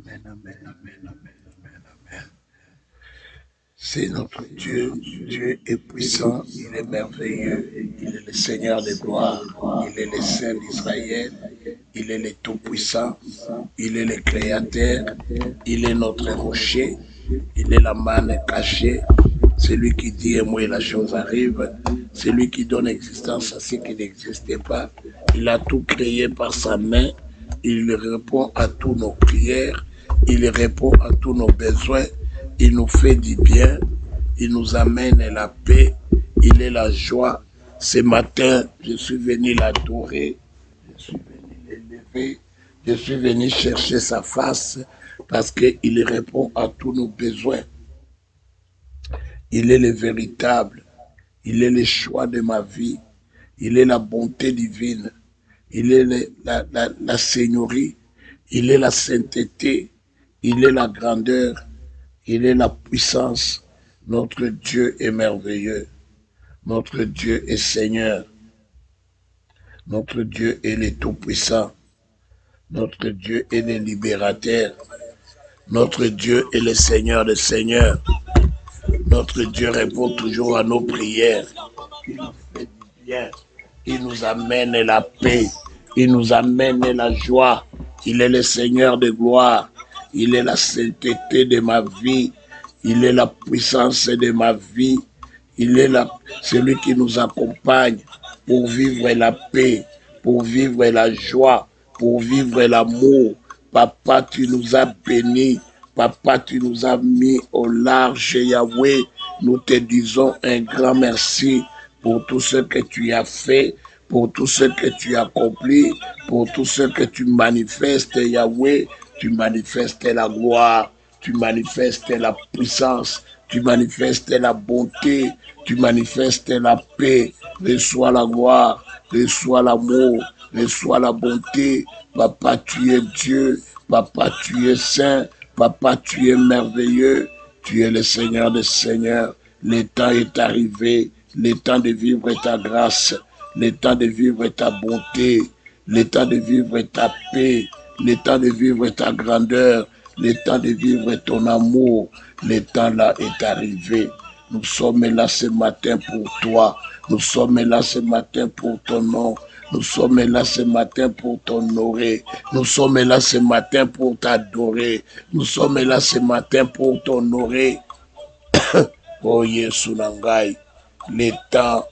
Amen, amen, amen, amen, amen, amen. C'est notre Dieu. Dieu est puissant, il est merveilleux, il est le Seigneur de gloire, il est le Saint d'Israël, il est le Tout-Puissant, il est le Créateur, il est notre rocher, il est la manne cachée, c'est lui qui dit et moi la chose arrive, c'est lui qui donne existence à ce qui n'existait pas, il a tout créé par sa main, il répond à tous nos prières, il répond à tous nos besoins, il nous fait du bien, il nous amène la paix, il est la joie. Ce matin, je suis venu l'adorer, je suis venu l'élever, je suis venu chercher sa face parce qu'il répond à tous nos besoins. Il est le véritable, il est le choix de ma vie, il est la bonté divine, il est la seigneurie, il est la sainteté, il est la grandeur, il est la puissance. Notre Dieu est merveilleux. Notre Dieu est Seigneur. Notre Dieu est le Tout-Puissant. Notre Dieu est le Libérateur. Notre Dieu est le Seigneur des Seigneurs. Notre Dieu répond toujours à nos prières. Il nous fait du bien. Il nous amène la paix. Il nous amène la joie. Il est le Seigneur de gloire. Il est la sainteté de ma vie. Il est la puissance de ma vie. Il est celui qui nous accompagne pour vivre la paix, pour vivre la joie, pour vivre l'amour. Papa, tu nous as bénis. Papa, tu nous as mis au large, Yahweh. Nous te disons un grand merci pour tout ce que tu as fait, pour tout ce que tu as accompli, pour tout ce que tu manifestes, Yahweh. Tu manifestes la gloire, tu manifestes la puissance, tu manifestes la bonté, tu manifestes la paix. Reçois la gloire, reçois l'amour, reçois la bonté. Papa, tu es Dieu. Papa, tu es saint. Papa, tu es merveilleux. Tu es le Seigneur des Seigneurs. Le temps est arrivé. Le temps de vivre ta grâce. Le temps de vivre ta bonté. Le temps de vivre ta paix. Le temps de vivre ta grandeur. Le temps de vivre ton amour. Le temps là est arrivé. Nous sommes là ce matin pour toi. Nous sommes là ce matin pour ton nom. Nous sommes là ce matin pour t'honorer. Nous sommes là ce matin pour t'adorer. Nous sommes là ce matin pour t'honorer. Oh Yesu Nangai, les temps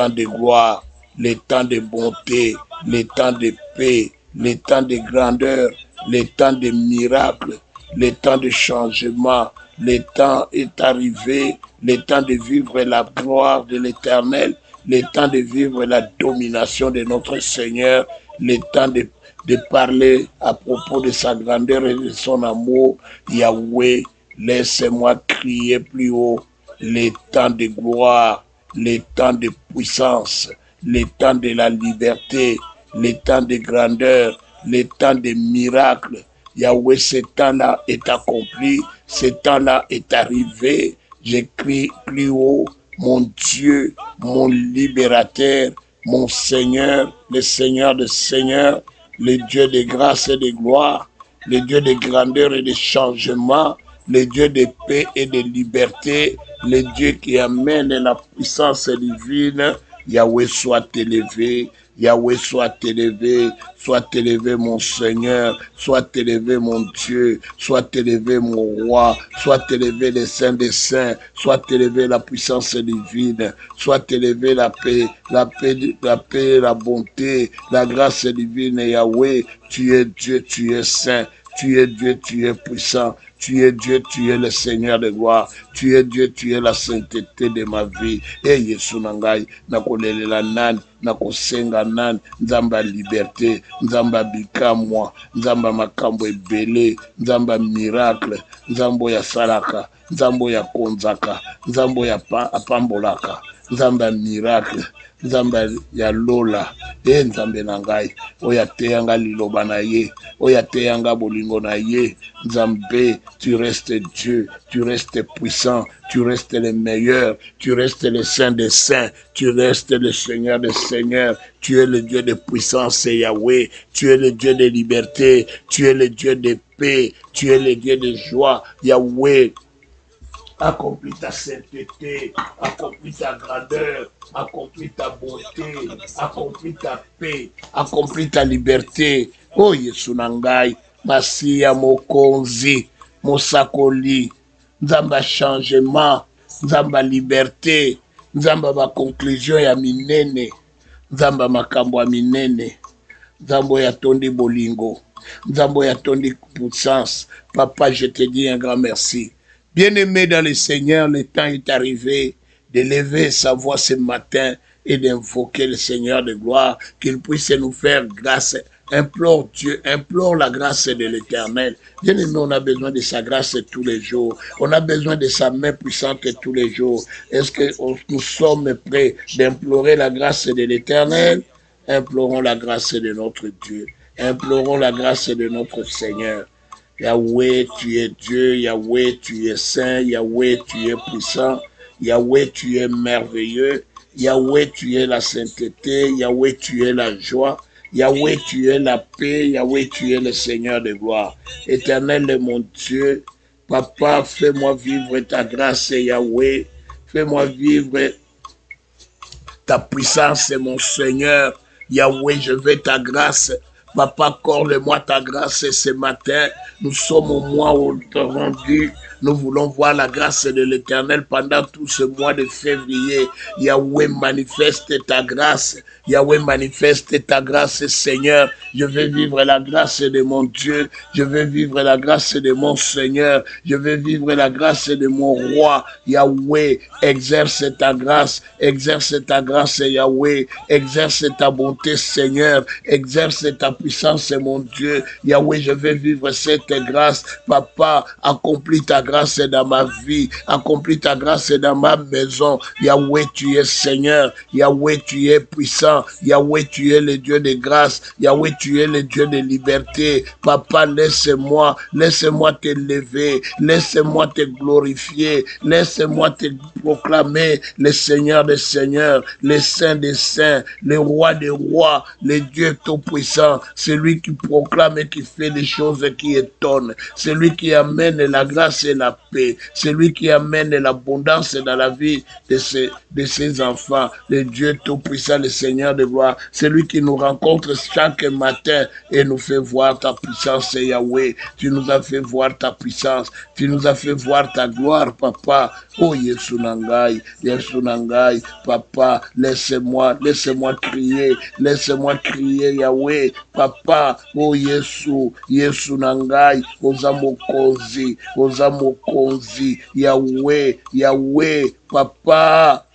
de gloire, les temps de bonté, les temps de paix, les temps de grandeur, les temps de miracles, les temps de changement, le temps est arrivé, le temps de vivre la gloire de l'Éternel, le temps de vivre la domination de notre Seigneur, le temps de parler à propos de sa grandeur et de son amour. Yahweh, laisse-moi crier plus haut. Les temps de gloire, les temps de puissance, les temps de la liberté, les temps de grandeur, les temps de miracles. Yahweh, ce temps-là est accompli, ce temps-là est arrivé. Je crie plus haut, mon Dieu, mon libérateur, mon Seigneur, le Seigneur des Seigneurs, le Dieu de grâce et de gloire, le Dieu de grandeur et de changement, le Dieu de paix et de liberté, le Dieu qui amène la puissance divine. Yahweh, soit élevé, Yahweh, soit élevé mon Seigneur, soit élevé mon Dieu, soit élevé mon roi, soit élevé le Saint des Saints, soit élevé la puissance divine, soit élevé la paix, la bonté, la grâce divine. Yahweh, tu es Dieu, tu es saint, tu es Dieu, tu es puissant. Tu es Dieu, tu es le Seigneur de gloire. Tu es Dieu, tu es la sainteté de ma vie. Et Yesu Nangai, nakolelela nani, nakosenga nani, nzamba liberté, nzamba bikamwa, nzamba makambo ebele, nzamba miracle, nzambo ya salaka, nzambo ya konzaka, nzambo ya apambolaka, nzamba miracle, nzamba ya lola, nzambe nangai, oya teyanga liloba na ye, oya teyanga bolingo na ye, nzambe, tu restes Dieu, tu restes puissant, tu restes le meilleur, tu restes le Saint des Saints, tu restes le Seigneur des Seigneurs, tu es le Dieu de puissance, Yahweh, tu es le Dieu de liberté, tu es le Dieu de paix. paix, tu es le Dieu de joie, Yahweh. Accomplis ta sainteté, accomplis ta grandeur, accomplis ta bonté, accomplis ta paix, accomplis ta liberté. Oh Yesu Nangai, Masia Mokonzi, Mosakoli, Nzamba changement, Nzamba liberté, Nzamba ma conclusion ya minene, Nzamba makambo ya minene, Nzambo ya tondi bolingo, Nzambo ya tondi puissance. Papa, je te dis un grand merci. Bien-aimé dans le Seigneur, le temps est arrivé de lever sa voix ce matin et d'invoquer le Seigneur de gloire, qu'il puisse nous faire grâce. Implore Dieu, implore la grâce de l'Éternel. Bien-aimé, on a besoin de sa grâce tous les jours. On a besoin de sa main puissante tous les jours. Est-ce que nous sommes prêts d'implorer la grâce de l'Éternel? Implorons la grâce de notre Dieu. Implorons la grâce de notre Seigneur. Yahweh, tu es Dieu. Yahweh, tu es saint. Yahweh, tu es puissant. Yahweh, tu es merveilleux. Yahweh, tu es la sainteté. Yahweh, tu es la joie. Yahweh, tu es la paix. Yahweh, tu es le Seigneur de gloire. Éternel est mon Dieu. Papa, fais-moi vivre ta grâce, Yahweh. Fais-moi vivre ta puissance, mon Seigneur. Yahweh, je veux ta grâce. Papa, accorde-moi ta grâce ce matin. Nous sommes au mois où rendu. Nous voulons voir la grâce de l'Éternel pendant tout ce mois de février. Yahweh, manifeste ta grâce. Yahweh, manifeste ta grâce, Seigneur. Je veux vivre la grâce de mon Dieu. Je veux vivre la grâce de mon Seigneur. Je veux vivre la grâce de mon roi. Yahweh, exerce ta grâce. Exerce ta grâce, Yahweh. Exerce ta bonté, Seigneur. Exerce ta puissance, mon Dieu. Yahweh, je veux vivre cette grâce. Papa, accomplis ta grâce dans ma vie, accomplis ta grâce dans ma maison. Yahweh, tu es Seigneur. Yahweh, tu es puissant. Yahweh, tu es le Dieu de grâce. Yahweh, tu es le Dieu de liberté. Papa, laisse-moi t'élever. Laisse-moi te glorifier. Laisse-moi te proclamer le Seigneur des Seigneurs, le Saint des Saints, le Roi des Rois, le Dieu tout-puissant, celui qui proclame et qui fait des choses qui étonnent, celui qui amène la grâce et la paix, celui qui amène l'abondance dans la vie de ses enfants, le Dieu tout-puissant, le Seigneur de gloire, celui qui nous rencontre chaque matin et nous fait voir ta puissance, Yahweh. Tu nous as fait voir ta puissance, tu nous as fait voir ta gloire, Papa. Oh Yesu Nangai, Papa, laisse-moi crier, Yahweh, Papa. Oh Yesu Nangai, Ozamokozi, Yahweh, Papa,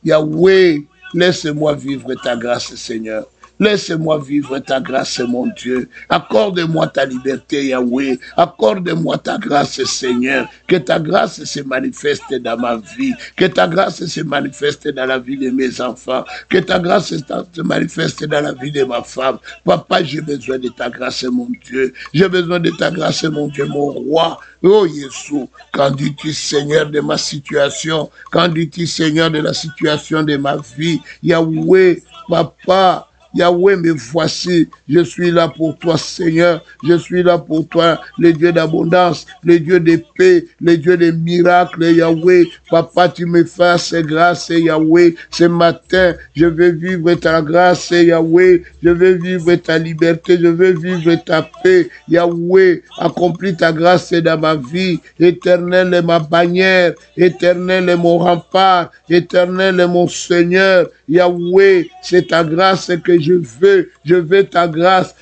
Yahweh, laisse-moi vivre ta grâce, Seigneur. Laisse-moi vivre ta grâce, mon Dieu. Accorde-moi ta liberté, Yahweh. Accorde-moi ta grâce, Seigneur. Que ta grâce se manifeste dans ma vie. Que ta grâce se manifeste dans la vie de mes enfants. Que ta grâce se manifeste dans la vie de ma femme. Papa, j'ai besoin de ta grâce, mon Dieu. J'ai besoin de ta grâce, mon Dieu, mon roi. Oh, Jésus, quand dis-tu, Seigneur, de ma situation? Quand dis-tu, Seigneur, de la situation de ma vie? Yahweh, Papa, Yahweh, me voici, je suis là pour toi, Seigneur, je suis là pour toi, le Dieu d'abondance, le Dieu de paix, le Dieu des miracles, Yahweh. Papa, tu me fasses grâce, Yahweh. Ce matin, je veux vivre ta grâce, Yahweh. Je veux vivre ta liberté, je veux vivre ta paix, Yahweh. Accomplis ta grâce dans ma vie. Éternel est ma bannière, Éternel est mon rempart, Éternel est mon Seigneur. Yahweh, c'est ta grâce que je veux ta grâce,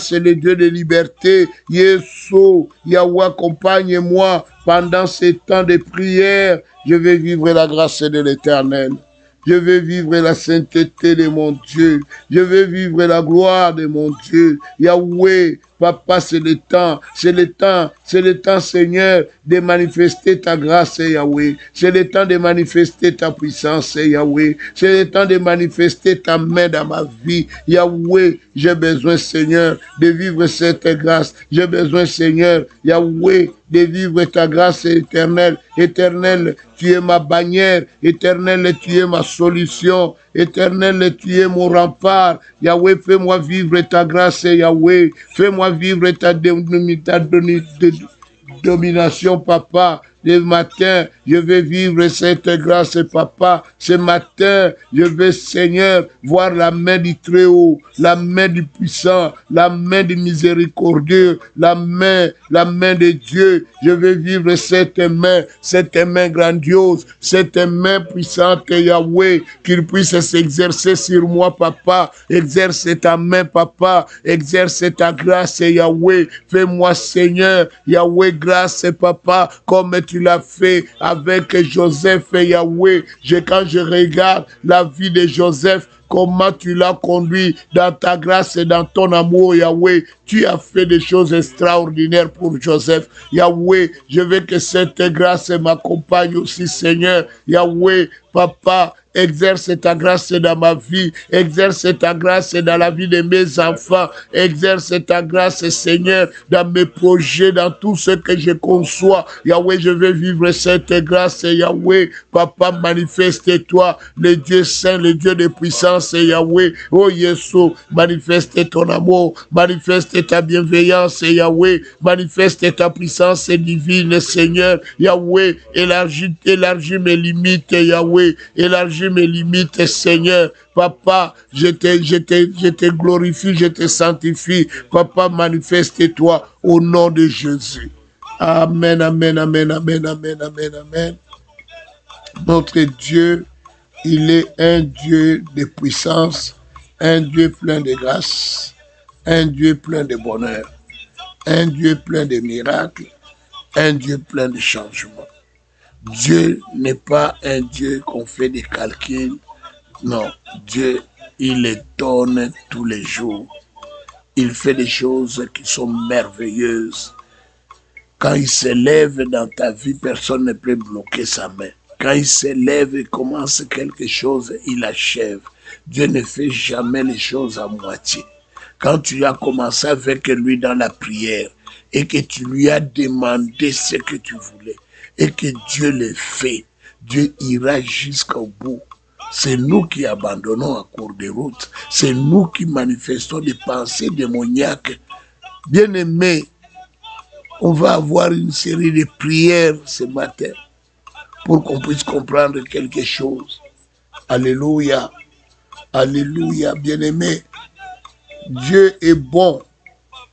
c'est le Dieu de liberté. Yesu, Yahweh, accompagne-moi pendant ces temps de prière. Je vais vivre la grâce de l'Éternel. Je veux vivre la sainteté de mon Dieu. Je veux vivre la gloire de mon Dieu. Yahweh, Papa, c'est le temps, Seigneur, de manifester ta grâce, Yahweh. C'est le temps de manifester ta puissance, Yahweh. C'est le temps de manifester ta main dans ma vie. Yahweh, j'ai besoin, Seigneur, de vivre cette grâce. J'ai besoin, Seigneur, Yahweh, de vivre ta grâce éternelle. Éternel, tu es ma bannière. Éternel, tu es ma solution. Éternel, tu es mon rempart. Yahweh, fais-moi vivre ta grâce, Yahweh. Fais-moi vivre ta domination, papa. Le matin, je vais vivre cette grâce, papa. Ce matin, je vais, Seigneur, voir la main du Très-Haut, la main du puissant, la main du miséricordieux, la main de Dieu. Je vais vivre cette main grandiose, cette main puissante, Yahweh, qu'il puisse s'exercer sur moi, papa. Exerce ta main, papa. Exerce ta grâce, Yahweh. Fais-moi, Seigneur, Yahweh, grâce, papa, comme tu l'as fait avec Joseph et Yahweh. Quand je regarde la vie de Joseph, comment tu l'as conduit dans ta grâce et dans ton amour, Yahweh. Tu as fait des choses extraordinaires pour Joseph. Yahweh, je veux que cette grâce m'accompagne aussi, Seigneur. Yahweh, papa, exerce ta grâce dans ma vie, exerce ta grâce dans la vie de mes enfants, exerce ta grâce, Seigneur, dans mes projets, dans tout ce que je conçois. Yahweh, je veux vivre cette grâce, Yahweh. Papa, manifeste-toi, le Dieu saint, le Dieu de puissance, Yahweh. Oh, Yesu, manifeste ton amour, manifeste ta bienveillance, Yahweh. Manifeste ta puissance divine, Seigneur. Yahweh, élargis mes limites, Yahweh. Élargis mes limites, Seigneur. Papa, je te glorifie, je te sanctifie. Papa, manifeste-toi au nom de Jésus. Amen, amen, amen, amen, amen, amen, amen. Notre Dieu, il est un Dieu de puissance, un Dieu plein de grâce, un Dieu plein de bonheur, un Dieu plein de miracles, un Dieu plein de changements. Dieu n'est pas un Dieu qu'on fait des calculs. Non, Dieu, il les donne tous les jours. Il fait des choses qui sont merveilleuses. Quand il s'élève dans ta vie, personne ne peut bloquer sa main. Quand il s'élève et commence quelque chose, il achève. Dieu ne fait jamais les choses à moitié. Quand tu as commencé avec lui dans la prière et que tu lui as demandé ce que tu voulais, et que Dieu le fait, Dieu ira jusqu'au bout. C'est nous qui abandonnons à court de route. C'est nous qui manifestons des pensées démoniaques. Bien-aimés, on va avoir une série de prières ce matin pour qu'on puisse comprendre quelque chose. Alléluia. Alléluia, bien-aimés. Dieu est bon.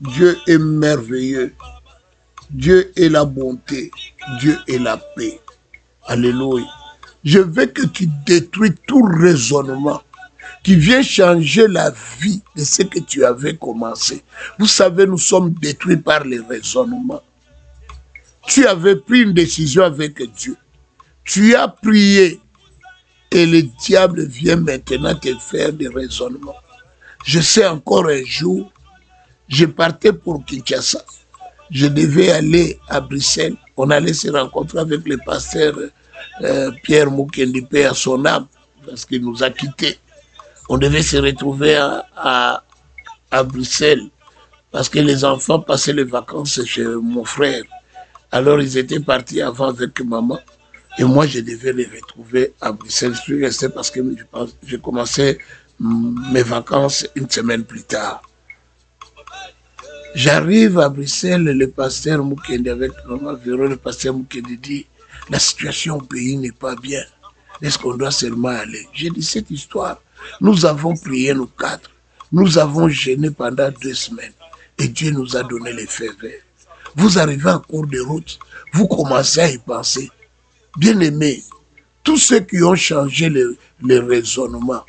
Dieu est merveilleux. Dieu est la bonté. Dieu est la paix. Alléluia. Je veux que tu détruis tout raisonnement qui vient changer la vie de ce que tu avais commencé. Vous savez, nous sommes détruits par les raisonnements. Tu avais pris une décision avec Dieu. Tu as prié et le diable vient maintenant te faire des raisonnements. Je sais encore un jour, je partais pour Kinshasa. Je devais aller à Bruxelles. On allait se rencontrer avec le pasteur Pierre Mukendipe à son âme, parce qu'il nous a quittés. On devait se retrouver à Bruxelles, parce que les enfants passaient les vacances chez mon frère. Alors ils étaient partis avant avec maman, et moi je devais les retrouver à Bruxelles. Je suis resté parce que je commençais mes vacances une semaine plus tard. J'arrive à Bruxelles, le pasteur Mukendi avec maman Véro, le pasteur Mukendi dit: la situation au pays n'est pas bien. Est-ce qu'on doit seulement aller? J'ai dit: cette histoire, nous avons prié nos quatre. Nous avons jeûné pendant 2 semaines. Et Dieu nous a donné les feux verts. Vous arrivez en cours de route, vous commencez à y penser. Bien-aimés, tous ceux qui ont changé le raisonnement,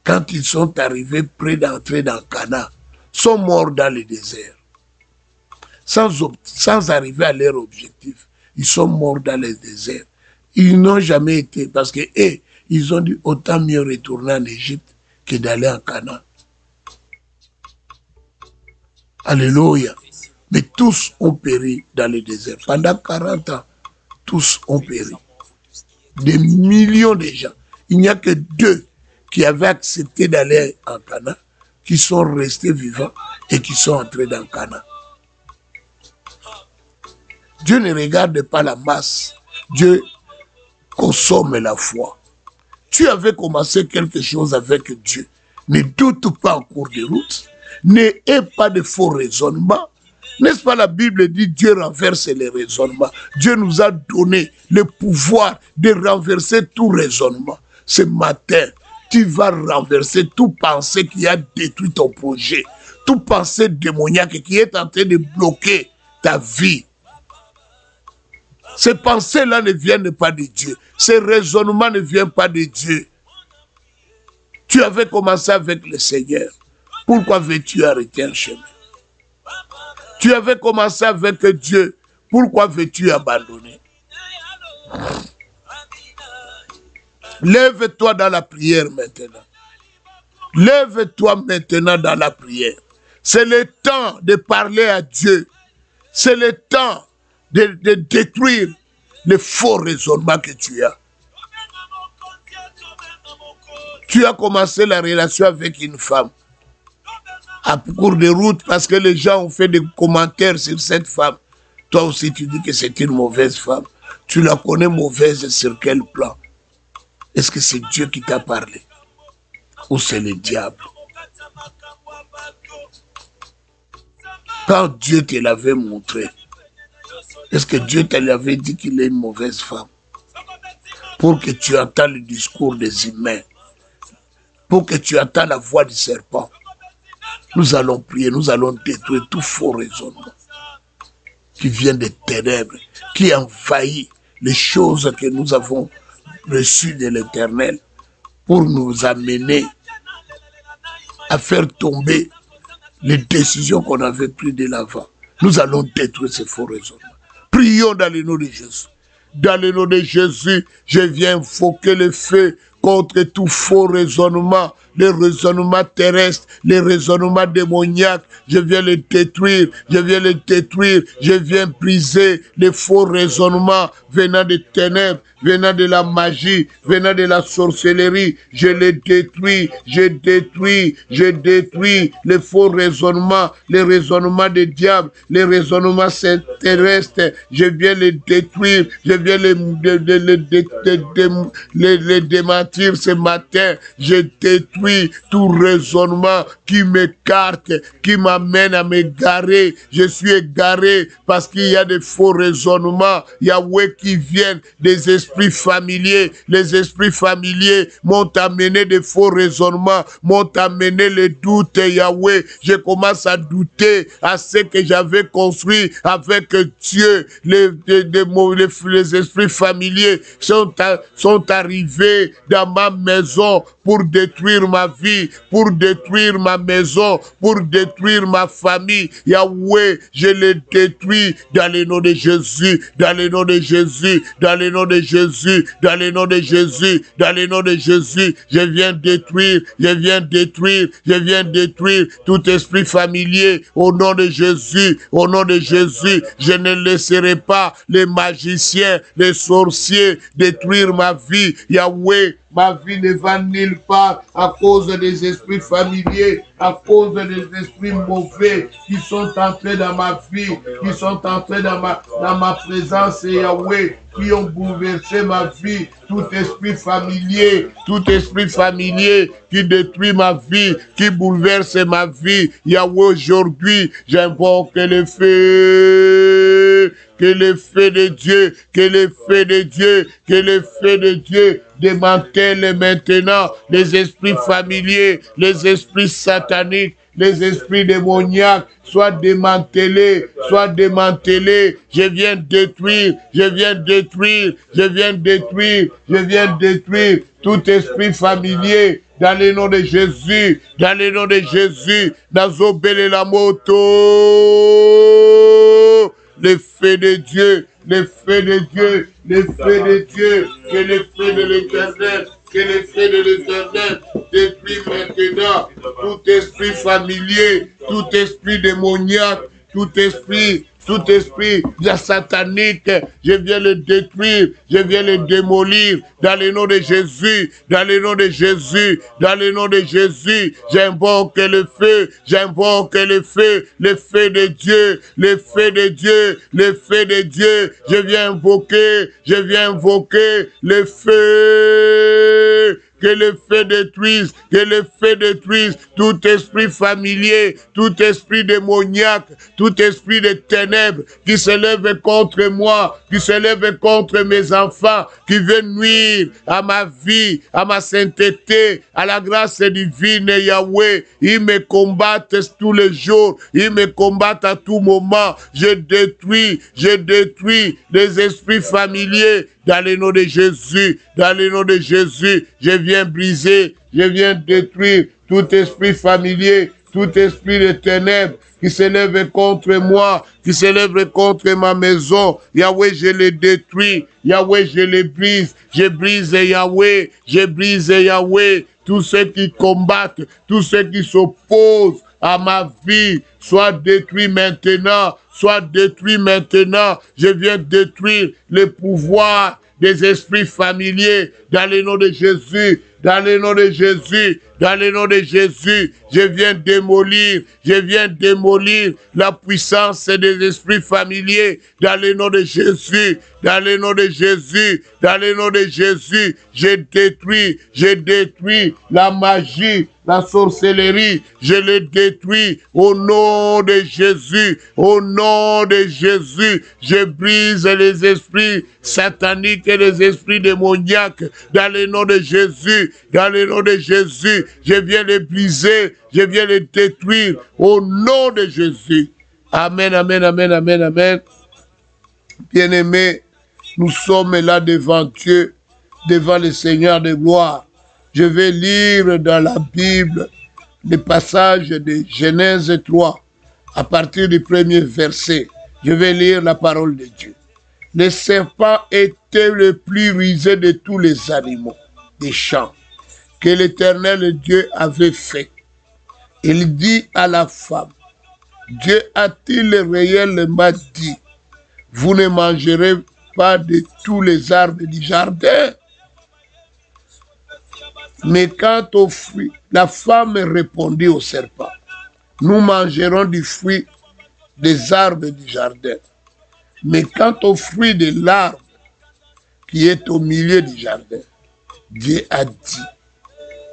quand ils sont arrivés près d'entrer dans Cana, sont morts dans le désert. Sans arriver à leur objectif. Ils sont morts dans le désert. Ils n'ont jamais été, parce que ils ont dit autant mieux retourner en Égypte que d'aller en Canaan. Alléluia. Mais tous ont péri dans le désert. Pendant 40 ans, tous ont péri. Des millions de gens. Il n'y a que 2 qui avaient accepté d'aller en Canaan, qui sont restés vivants et qui sont entrés dans Canaan. Dieu ne regarde pas la masse. Dieu consomme la foi. Tu avais commencé quelque chose avec Dieu. Ne doute pas en cours de route. N'aie pas de faux raisonnements. N'est-ce pas, la Bible dit Dieu renverse les raisonnements. Dieu nous a donné le pouvoir de renverser tout raisonnement. Ce matin, tu vas renverser toute pensée qui a détruit ton projet. Toute pensée démoniaque qui est en train de bloquer ta vie. Ces pensées-là ne viennent pas de Dieu. Ces raisonnements ne viennent pas de Dieu. Tu avais commencé avec le Seigneur. Pourquoi veux-tu arrêter un chemin? Tu avais commencé avec Dieu. Pourquoi veux-tu abandonner? Lève-toi dans la prière maintenant. Lève-toi maintenant dans la prière. C'est le temps de parler à Dieu. C'est le temps de détruire les faux raisonnements que tu as. Tu as commencé la relation avec une femme. À cours de route, parce que les gens ont fait des commentaires sur cette femme. Toi aussi, tu dis que c'est une mauvaise femme. Tu la connais mauvaise sur quel plan? Est-ce que c'est Dieu qui t'a parlé? Ou c'est le diable? Quand Dieu te l'avait montré, est-ce que Dieu te l'avait dit qu'il est une mauvaise femme? Pour que tu entends le discours des humains. Pour que tu entends la voix du serpent. Nous allons prier, nous allons détruire tout faux raisonnement qui vient des ténèbres, qui envahit les choses que nous avons reçues de l'Éternel pour nous amener à faire tomber les décisions qu'on avait prises de l'avant. Nous allons détruire ces faux raisonnements. Prions dans le nom de Jésus. Dans le nom de Jésus, je viens invoquer le feu contre tout faux raisonnement, les raisonnements terrestres, les raisonnements démoniaques. Je viens les détruire, je viens les détruire, je viens briser les faux raisonnements venant des ténèbres, venant de la magie, venant de la sorcellerie. Je les détruis, je détruis, je détruis les faux raisonnements, les raisonnements des diables, les raisonnements terrestres. Je viens les détruire, je viens les démentir ce matin. Je détruis tout raisonnement qui m'écarte, qui m'amène à m'égarer. Je suis égaré parce qu'il y a des faux raisonnements, Yahweh, qui viennent des esprits familiers. Les esprits familiers m'ont amené des faux raisonnements, m'ont amené les doutes, Yahweh. Je commence à douter à ce que j'avais construit avec Dieu. Les esprits familiers sont arrivés dans ma maison pour détruire ma vie, pour détruire ma maison, pour détruire ma famille. Yahweh, je les détruis dans le nom de Jésus, dans le nom de Jésus, dans le nom de Jésus, dans le nom de Jésus, dans le nom de Jésus. Je viens détruire, je viens détruire, je viens détruire tout esprit familier au nom de Jésus, au nom de Jésus. Je ne laisserai pas les magiciens, les sorciers détruire ma vie. Yahweh, ma vie ne va nulle part à cause des esprits familiers, à cause des esprits mauvais qui sont entrés dans ma vie, qui sont entrés dans ma présence, Yahweh, qui ont bouleversé ma vie. Tout esprit familier qui détruit ma vie, qui bouleverse ma vie. Yahweh, aujourd'hui, j'invoque le feu. Que le feu de Dieu, que le feu de Dieu, que le feu de Dieu démantèle maintenant les esprits familiers, les esprits sataniques, les esprits démoniaques, soient démantelés, soient démantelés. Je viens détruire, je viens détruire, je viens détruire, je viens détruire tout esprit familier. Dans le nom de Jésus, dans le nom de Jésus, Nazobele la moto. Le feu de Dieu, le feu de Dieu, le feu de Dieu, que le feu de l'Éternel, que le feu de l'Éternel détruit maintenant tout esprit familier, tout esprit démoniaque, tout esprit satanique. Je viens le détruire, je viens le démolir dans le nom de Jésus, dans le nom de Jésus, dans le nom de Jésus. J'invoque le feu, j'invoque le feu de Dieu, le feu de Dieu, le feu de Dieu. Je viens invoquer le feu que le feu détruise, que le feu détruise tout esprit familier, tout esprit démoniaque, tout esprit de ténèbres qui se lève contre moi, qui se lève contre mes enfants, qui veut nuire à ma vie, à ma sainteté, à la grâce divine, Yahweh. Ils me combattent tous les jours, ils me combattent à tout moment. Je détruis les esprits familiers dans le nom de Jésus, dans le nom de Jésus. Je viens briser, je viens détruire tout esprit familier, tout esprit de ténèbres qui s'élève contre moi, qui s'élève contre ma maison. Yahweh, je les détruis. Yahweh, je les brise. Je brise Yahweh. Je brise Yahweh. Tous ceux qui combattent, tous ceux qui s'opposent à ma vie, soient détruits maintenant. Soient détruits maintenant. Je viens détruire les pouvoirs des esprits familiers dans le nom de Jésus. Dans le nom de Jésus, dans le nom de Jésus, je viens démolir la puissance des esprits familiers dans le nom de Jésus, dans le nom de Jésus, dans le nom de Jésus, je détruis la magie, la sorcellerie, je les détruis au nom de Jésus, au nom de Jésus, je brise les esprits sataniques et les esprits démoniaques dans le nom de Jésus. Dans le nom de Jésus, je viens les briser, je viens les détruire au nom de Jésus. Amen, amen, amen, amen, amen. Bien-aimés, nous sommes là devant Dieu, devant le Seigneur de gloire. Je vais lire dans la Bible le passage de Genèse 3, à partir du premier verset. Je vais lire la parole de Dieu. Le serpent était le plus rusé de tous les animaux des champs que l'Éternel Dieu avait fait. Il dit à la femme, Dieu a-t-il réellement dit, vous ne mangerez pas de tous les arbres du jardin? Mais quant au fruit, la femme répondit au serpent, nous mangerons du fruit des arbres du jardin. Mais quant au fruit de l'arbre qui est au milieu du jardin, Dieu a dit,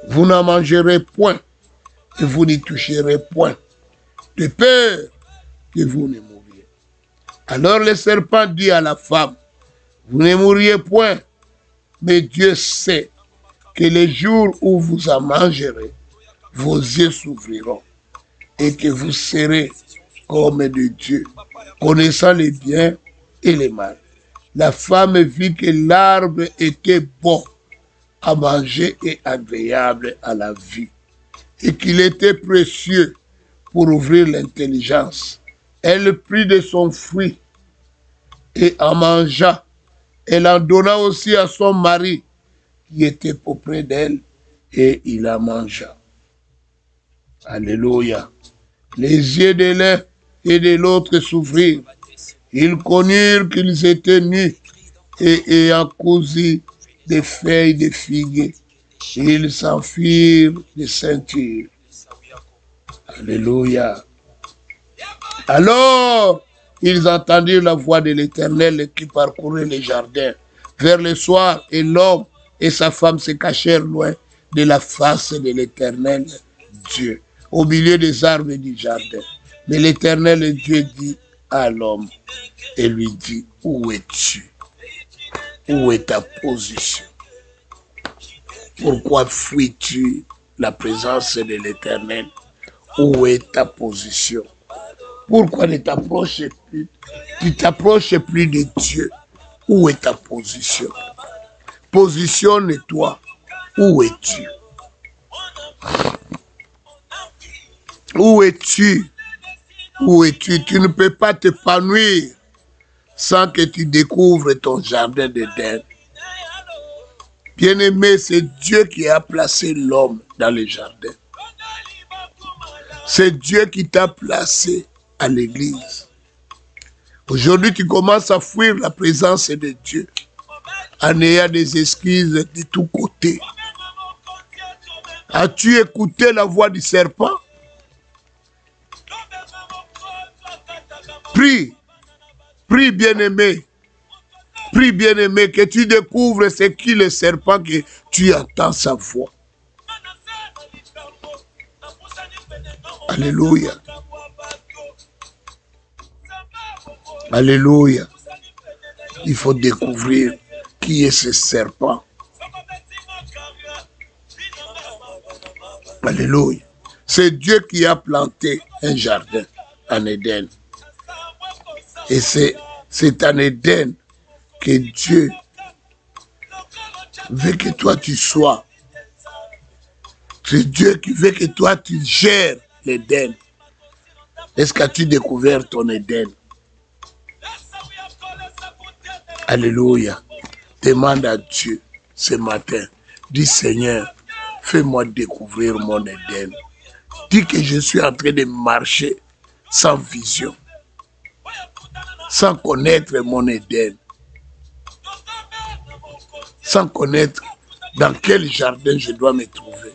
vous n'en mangerez point et vous n'y toucherez point, de peur que vous ne mouriez. Alors le serpent dit à la femme, vous ne mourriez point, mais Dieu sait que les jours où vous en mangerez, vos yeux s'ouvriront et que vous serez comme de Dieu, connaissant les biens et les mal. La femme vit que l'arbre était bon à manger et agréable à la vue, et qu'il était précieux pour ouvrir l'intelligence. Elle prit de son fruit et en mangea. Elle en donna aussi à son mari qui était auprès d'elle, et il en mangea. Alléluia. Les yeux de l'un et de l'autre s'ouvrirent. Ils connurent qu'ils étaient nus, et ayant cousu des feuilles de figuier, ils s'enfuirent de ceinture. Alléluia. Alors, ils entendirent la voix de l'Éternel qui parcourait les jardins. Vers le soir, et l'homme et sa femme se cachèrent loin de la face de l'Éternel Dieu, au milieu des arbres du jardin. Mais l'Éternel Dieu dit à l'homme et lui dit, où es-tu? Où est ta position? Pourquoi fuis-tu la présence de l'Éternel? Où est ta position? Pourquoi ne t'approches plus? Tu t'approches plus de Dieu. Où est ta position? Positionne-toi. Où es-tu? Où es-tu? Où es-tu? Tu ne peux pas t'épanouir sans que tu découvres ton jardin d'Éden. Bien-aimé, c'est Dieu qui a placé l'homme dans le jardin. C'est Dieu qui t'a placé à l'église. Aujourd'hui, tu commences à fuir la présence de Dieu en ayant des excuses de tous côtés. As-tu écouté la voix du serpent? Prie, prie bien-aimé. Prie, bien-aimé, que tu découvres ce qui le serpent, que tu entends sa voix. Alléluia. Alléluia. Il faut découvrir qui est ce serpent. Alléluia. C'est Dieu qui a planté un jardin en Éden. Et c'est en Éden que Dieu veut que toi tu sois. C'est Dieu qui veut que toi tu gères l'Éden. Est-ce que tu as découvert ton Éden? Alléluia. Demande à Dieu ce matin. Dis Seigneur, fais-moi découvrir mon Éden. Dis que je suis en train de marcher sans vision, sans connaître mon Éden, sans connaître dans quel jardin je dois me trouver.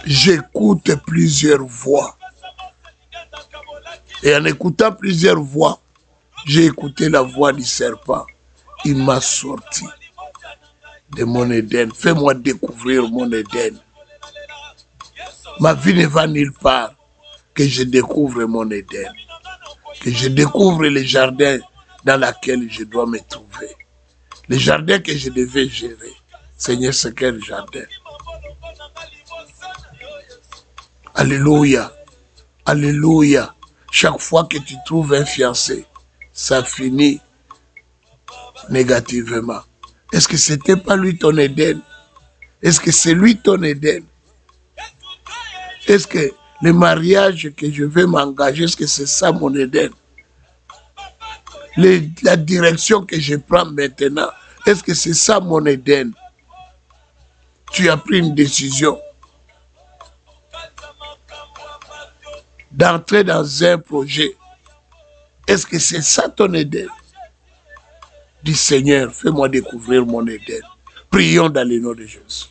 J'écoute plusieurs voix. Et en écoutant plusieurs voix, j'ai écouté la voix du serpent. Il m'a sorti de mon Éden. Fais-moi découvrir mon Éden. Ma vie ne va nulle part. Que je découvre mon Éden. Que je découvre les jardins dans lesquels je dois me trouver. Les jardins que je devais gérer. Seigneur, c'est quel jardin? Alléluia. Alléluia. Chaque fois que tu trouves un fiancé, ça finit négativement. Est-ce que ce n'était pas lui ton Éden? Est-ce que c'est lui ton Éden? Est-ce que le mariage que je vais m'engager, est-ce que c'est ça mon Éden? La direction que je prends maintenant, est-ce que c'est ça mon Éden? Tu as pris une décision d'entrer dans un projet. Est-ce que c'est ça ton Éden? Dis Seigneur, fais-moi découvrir mon Éden. Prions dans le nom de Jésus.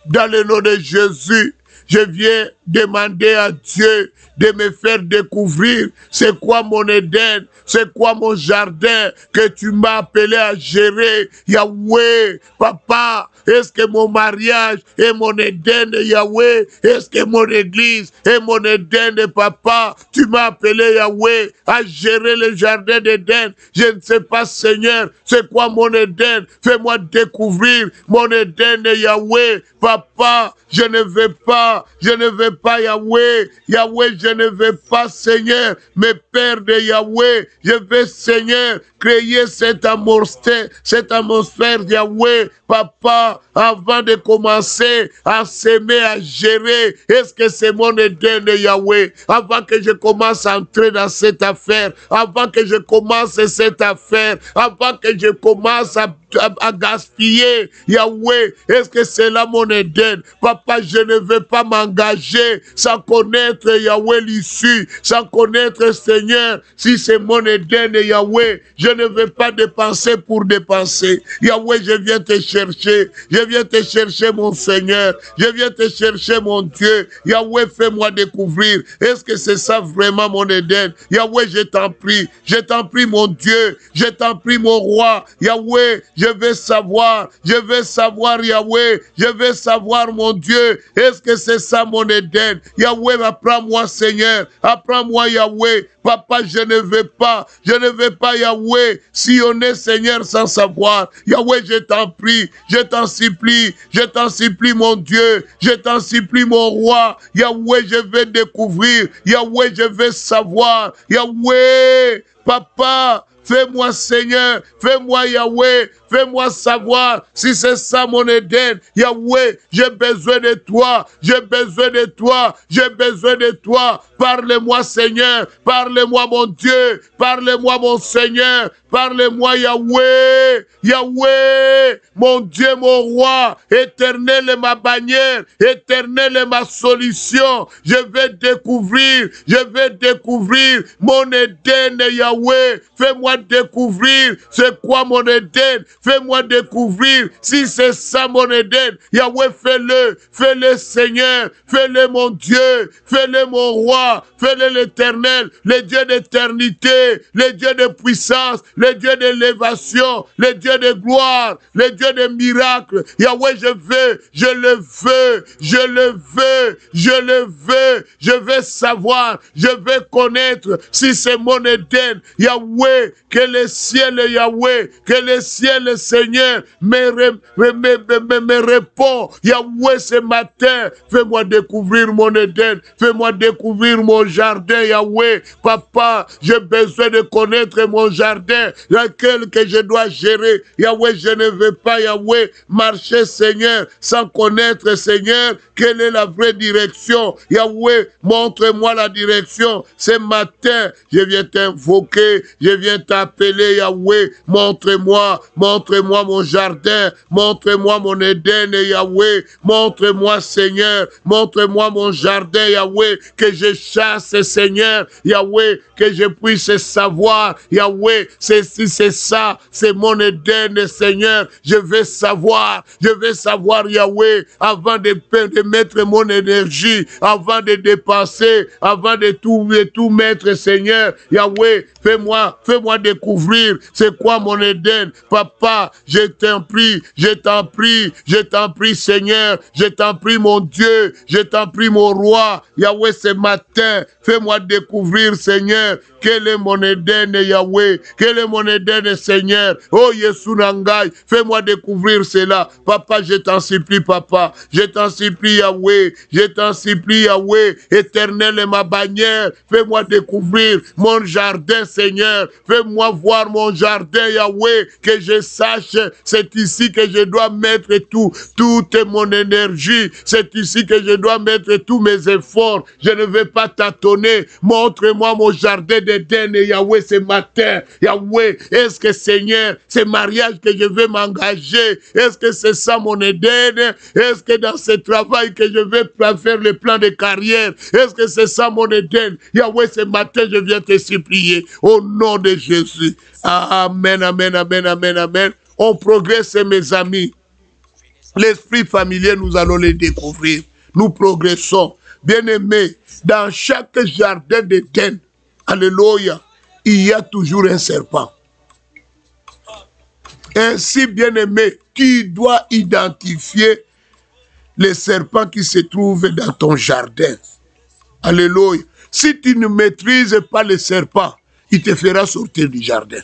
Dans le nom de Jésus, je viens demander à Dieu de me faire découvrir c'est quoi mon Éden, c'est quoi mon jardin que tu m'as appelé à gérer. Yahweh, Papa, est-ce que mon mariage est mon Éden, Yahweh? Est-ce que mon église est mon Éden, Papa? Tu m'as appelé, Yahweh, à gérer le jardin d'Éden. Je ne sais pas, Seigneur, c'est quoi mon Éden. Fais-moi découvrir mon Éden, Yahweh. Papa, je ne veux pas, Yahweh. Yahweh, je ne veux pas, Seigneur, me perdre, Yahweh. Je veux, Seigneur, créer cette atmosphère, Yahweh. Papa, avant de commencer à s'aimer, à gérer, est-ce que c'est mon Éden, Yahweh? Avant que je commence à entrer dans cette affaire, avant que je commence cette affaire, avant que je commence à gaspiller, Yahweh, est-ce que c'est là mon Éden? Papa, je ne veux pas m'engager sans connaître, Yahweh, l'issue, sans connaître, Seigneur, si c'est mon Éden, Yahweh. Je ne veux pas dépenser pour dépenser. Yahweh, je viens te chercher. Je viens te chercher, mon Seigneur. Je viens te chercher, mon Dieu. Yahweh, fais-moi découvrir. Est-ce que c'est ça vraiment mon Éden? Yahweh, je t'en prie, mon Dieu. Je t'en prie, mon roi. Yahweh, je veux savoir, Yahweh. Je veux savoir, mon Dieu. Est-ce que c'est ça mon Éden? Yahweh, apprends-moi, Seigneur. Apprends-moi, Yahweh. Papa, je ne veux pas, Yahweh, sillonner, Seigneur, sans savoir. Yahweh, je t'en prie, je t'en supplie, mon Dieu, je t'en supplie, mon roi. Yahweh, je veux découvrir, Yahweh, je veux savoir, Yahweh, Papa, fais-moi, Seigneur, fais-moi, Yahweh, fais-moi savoir si c'est ça mon Éden. Yahweh, j'ai besoin de toi, j'ai besoin de toi. Parle-moi, Seigneur, parle-moi, mon Dieu, parle-moi, mon Seigneur, parle-moi, Yahweh, Yahweh, mon Dieu, mon roi, éternel est ma bannière, éternel est ma solution. Je vais découvrir mon Éden, Yahweh. Fais-moi Fais-moi découvrir c'est quoi mon Éden. Fais-moi découvrir si c'est ça mon Éden. Yahweh, fais-le. Fais-le, Seigneur. Fais-le, mon Dieu. Fais-le, mon roi. Fais-le, l'Éternel. Le Dieu d'éternité. Le Dieu de puissance. Le Dieu d'élévation. Le Dieu de gloire. Le Dieu de miracles. Yahweh, je veux. Je le veux. Je le veux. Je le veux. Je veux savoir. Je veux connaître si c'est mon Éden. Yahweh, que le ciel, Yahweh, que le ciel, Seigneur, me répond. Yahweh, ce matin, fais-moi découvrir mon Éden. Fais-moi découvrir mon jardin, Yahweh. Papa, j'ai besoin de connaître mon jardin, lequel que je dois gérer. Yahweh, je ne veux pas, Yahweh, marcher, Seigneur, sans connaître, Seigneur, quelle est la vraie direction. Yahweh, montre-moi la direction. Ce matin, je viens t'invoquer, je viens t'appeler, Yahweh. Montre-moi mon jardin, montre-moi mon Éden, Yahweh. Montre-moi, Seigneur, montre-moi mon jardin, Yahweh, que je chasse, Seigneur, Yahweh, que je puisse savoir, Yahweh, si c'est ça, c'est mon Éden, Seigneur. Je veux savoir, Yahweh, avant de mettre mon énergie, avant de dépenser, avant de tout mettre, Seigneur. Yahweh, fais-moi découvrir c'est quoi mon Éden. Papa, je t'en prie, Seigneur, je t'en prie, mon Dieu, je t'en prie, mon roi. Yahweh, ce matin, fais-moi découvrir, Seigneur, quel est mon Éden, Yahweh, quel est mon Éden, Seigneur. Oh, Yesu Nangai, fais-moi découvrir cela. Papa, je t'en supplie, Papa, je t'en supplie, Yahweh, Éternel est ma bannière. Fais-moi découvrir mon jardin, Seigneur. Fais-moi voir mon jardin, Yahweh, que je sache, c'est ici que je dois mettre toute mon énergie. C'est ici que je dois mettre tous mes efforts. Je ne vais pas tâtonner. Montre-moi mon jardin d'Éden, Yahweh, ce matin. Yahweh, est-ce que, Seigneur, c'est mariage que je vais m'engager? Est-ce que c'est ça mon Éden? Est-ce que dans ce travail que je vais faire le plan de carrière, est-ce que c'est ça mon Éden? Yahweh, ce matin, je viens te supplier au nom de Jésus. Amen, amen, amen, amen, amen. On progresse, mes amis. L'esprit familier, nous allons le découvrir. Nous progressons. Bien-aimés, dans chaque jardin d'Éden, alléluia, il y a toujours un serpent. Ainsi, bien-aimé, tu dois identifier les serpents qui se trouvent dans ton jardin. Alléluia. Si tu ne maîtrises pas les serpents, il te fera sortir du jardin.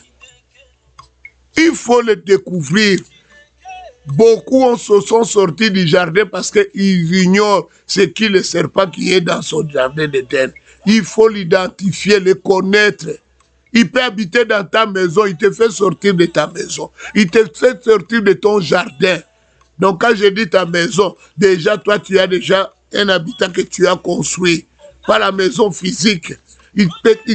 Il faut le découvrir. Beaucoup sont sortis du jardin parce qu'ils ignorent ce qui est le serpent qui est dans son jardin d'Éden. Il faut l'identifier, le connaître. Il peut habiter dans ta maison, il te fait sortir de ta maison. Il te fait sortir de ton jardin. Donc quand je dis ta maison, déjà toi tu as déjà un habitat que tu as construit. Pas la maison physique. Il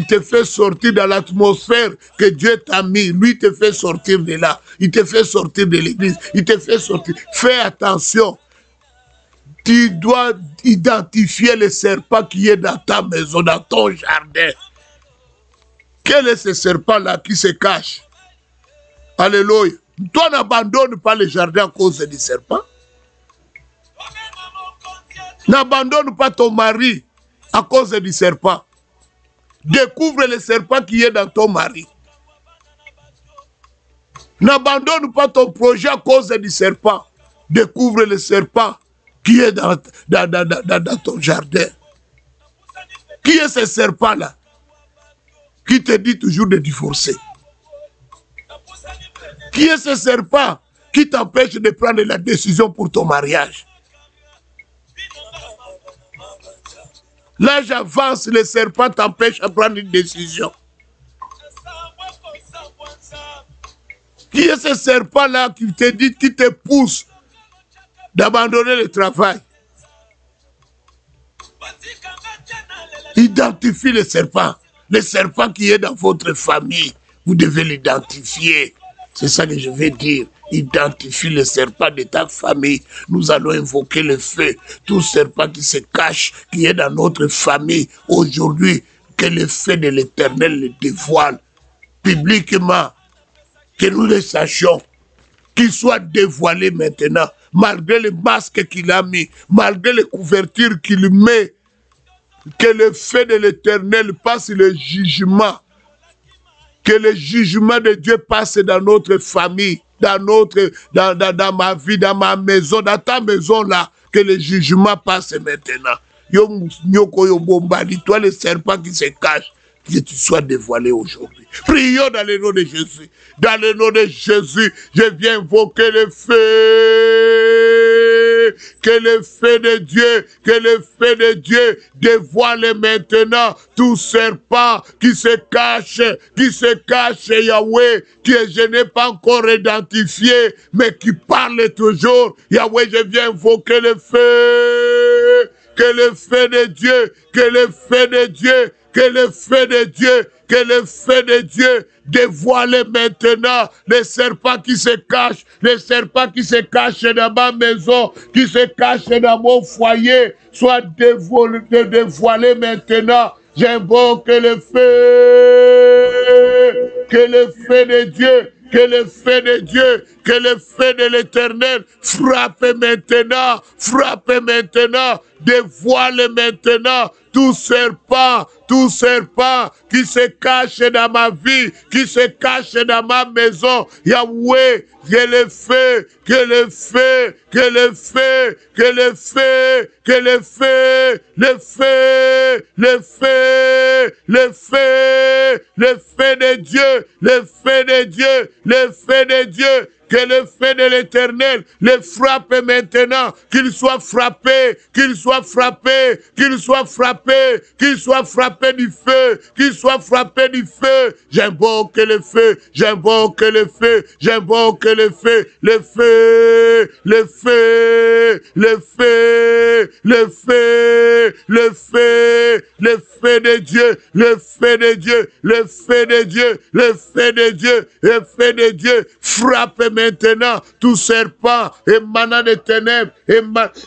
te fait sortir dans l'atmosphère que Dieu t'a mis. Lui, il te fait sortir de là. Il te fait sortir de l'église. Il te fait sortir. Fais attention. Tu dois identifier le serpent qui est dans ta maison, dans ton jardin. Quel est ce serpent-là qui se cache? Alléluia. Toi, n'abandonne pas le jardin à cause du serpent. N'abandonne pas ton mari à cause du serpent. Découvre le serpent qui est dans ton mari. N'abandonne pas ton projet à cause du serpent. Découvre le serpent qui est dans ton jardin. Qui est ce serpent-là qui te dit toujours de divorcer? Qui est ce serpent qui t'empêche de prendre la décision pour ton mariage? L'âge avance, le serpent t'empêche de prendre une décision. Qui est ce serpent-là qui te dit, qui te pousse d'abandonner le travail? Identifie le serpent qui est dans votre famille. Vous devez l'identifier. C'est ça que je vais dire. Identifie le serpent de ta famille. Nous allons invoquer le feu. Tout serpent qui se cache, qui est dans notre famille aujourd'hui, que le feu de l'Éternel le dévoile. publiquement, que nous le sachions, qu'il soit dévoilé maintenant, malgré les masques qu'il a mis, malgré les couvertures qu'il met, que le feu de l'Éternel passe le jugement, que le jugement de Dieu passe dans notre famille, dans ma vie, dans ma maison, dans ta maison là, que le jugement passe maintenant. Toi le serpent qui se cache, que tu sois dévoilé aujourd'hui. Prions dans le nom de Jésus. Dans le nom de Jésus, je viens invoquer le feu. Que le feu de Dieu, que le feu de Dieu dévoile maintenant tout serpent qui se cache, Yahweh, je n'ai pas encore identifié, mais qui parle toujours. Yahweh, je viens invoquer le feu. Que le feu de Dieu, que le feu de Dieu, que le feu de Dieu, que le feu de Dieu dévoile maintenant les serpents qui se cachent, les serpents qui se cachent dans ma maison, qui se cachent dans mon foyer, soit dévoilés maintenant. J'invoque le feu, que le feu de Dieu, que le feu de Dieu, que le feu de l'Éternel frappe maintenant, dévoile maintenant tout serpent qui se cache dans ma vie, qui se cache dans ma maison. Yahweh, que le feu, que le feu, que le feu, que le feu, que le feu, le feu, le feu, le feu, le feu de Dieu, le feu de Dieu, le feu de Dieu. Que le feu de l'Éternel le frappe maintenant, qu'il soit frappé, qu'il soit frappé, qu'il soit frappé, qu'il soit frappé du feu, qu'il soit frappé du feu. J'invoque le feu, j'invoque le feu, j'invoque le feu, le feu, le feu, le feu, le feu, le feu, le feu de Dieu, le feu de Dieu, le feu de Dieu, le feu de Dieu, le feu de Dieu, frappe maintenant tout serpent émanant des ténèbres,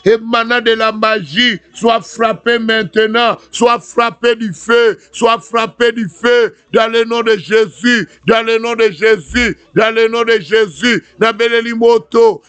émanant de la magie, soit frappé maintenant, soit frappé du feu, soit frappé du feu, dans le nom de Jésus, dans le nom de Jésus, dans le nom de Jésus. Nabeleli moto,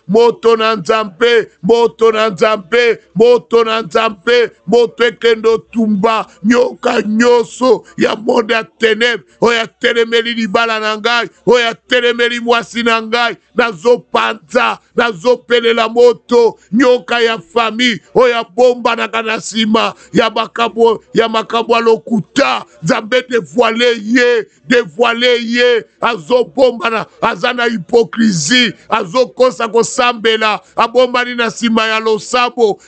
moto nanzampe, moto nanzampe, moto nanzampe, moto ekendo tumba, nyoka nyoso, ya monde ya ténèbres, oya telemeli libala nangai, oya telemeli mwasi nangai, nazo panza, nazo pelela moto, nyoka ya famille, oya bomba na kanasima, ya makambo alokuta, Nzambe dévoilé ye, azo bomba na, azana hypocrisie, azo kosa kosambela, abombani na sima ya losambo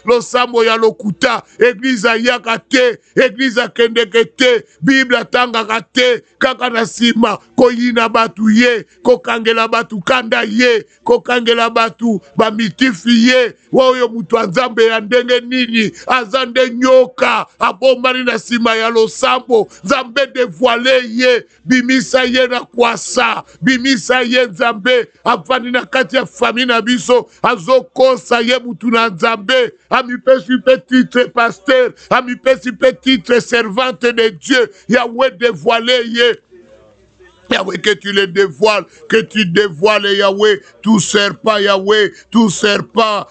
ya lokuta, église ayaka te, église akendeke te, Bible atangaka te, kaka na sima, koyina batu ye, kokangela batu kanda ye, kokangela batu bamitifi ye, woyo mutu Nzambe ya ndenge nini, azande nyoka, abombani na sima ya losambo, Nzambe dévoilé ye, bimisa ye na kwasa, bimisa ye Nzambe, afani na kati ya famille na biso, azokosa ye mutu na Nzambe, amipesi titre pasteur, amipesi titre servante de Dieu, Yahweh dévoilé ye. Yahweh, que tu le dévoiles, que tu dévoiles, Yahweh, tout serpent, Yahweh, tout serpent,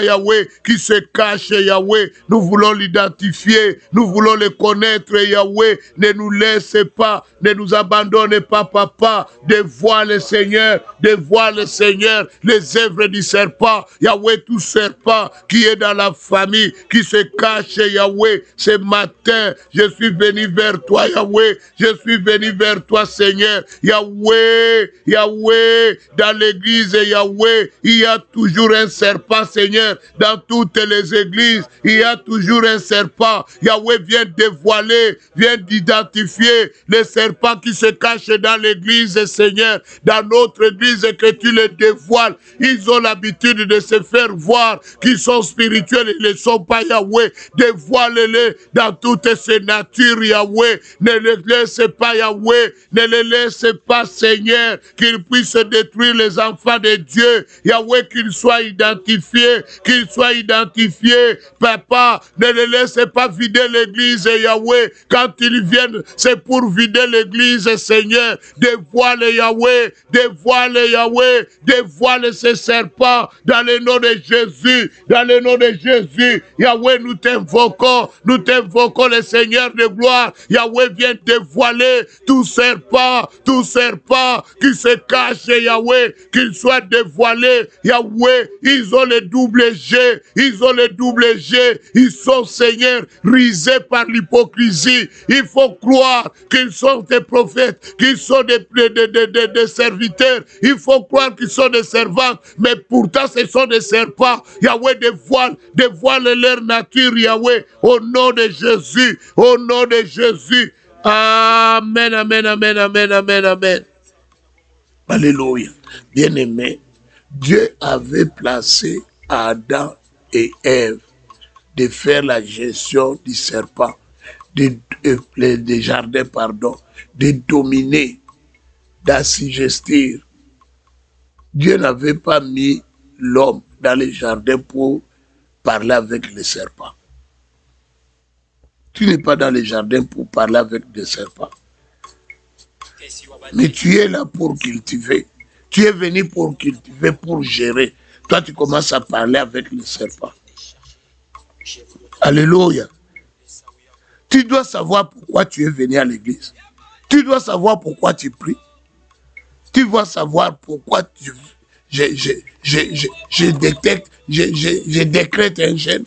Yahweh, qui se cache, Yahweh, nous voulons l'identifier, nous voulons le connaître, Yahweh, ne nous laisse pas, ne nous abandonne pas, Papa, dévoile, Seigneur, les œuvres du serpent, Yahweh, tout serpent qui est dans la famille, qui se cache, Yahweh, ce matin, je suis venu vers toi, Yahweh, je suis venu vers toi, Seigneur, Yahweh, dans l'église, Yahweh, il y a toujours un serpent, Seigneur, dans toutes les églises, il y a toujours un serpent, Yahweh vient dévoiler, vient d'identifier les serpents qui se cachent dans l'église, Seigneur, dans notre église, que tu les dévoiles, ils ont l'habitude de se faire voir, qu'ils sont spirituels, ils ne sont pas, Yahweh, dévoile-les dans toutes ces natures, Yahweh, ne les laisse pas, Yahweh, ne les laisse pas, Seigneur, qu'ils puissent détruire les enfants de Dieu. Yahweh, qu'ils soient identifiés, Papa, ne les laisse pas vider l'église, Yahweh. Quand ils viennent, c'est pour vider l'église, Seigneur. Dévoile, Yahweh, dévoile ces serpents dans le nom de Jésus, Yahweh, nous t'invoquons, le Seigneur de gloire. Yahweh, vient dévoiler tout serpent qui se cache, Yahweh, qu'il soit dévoilé, Yahweh. Ils ont le double G, ils sont, Seigneur, risés par l'hypocrisie. Il faut croire qu'ils sont des prophètes, qu'ils sont des serviteurs. Il faut croire qu'ils sont des servantes, mais pourtant ce sont des serpents. Yahweh, dévoile leur nature, Yahweh, au nom de Jésus, Amen, amen, amen, amen, amen, amen. Alléluia. Bien-aimé, Dieu avait placé à Adam et Ève de faire la gestion du serpent, des jardins, de dominer, d'assujettir. Dieu n'avait pas mis l'homme dans les jardins pour parler avec les serpents. Tu n'es pas dans les jardins pour parler avec des serpents. Mais tu es là pour cultiver. Tu es venu pour cultiver, pour gérer. Toi, tu commences à parler avec les serpents. Alléluia. Tu dois savoir pourquoi tu es venu à l'église. Tu dois savoir pourquoi tu pries. Tu dois savoir pourquoi je décrète un jeûne.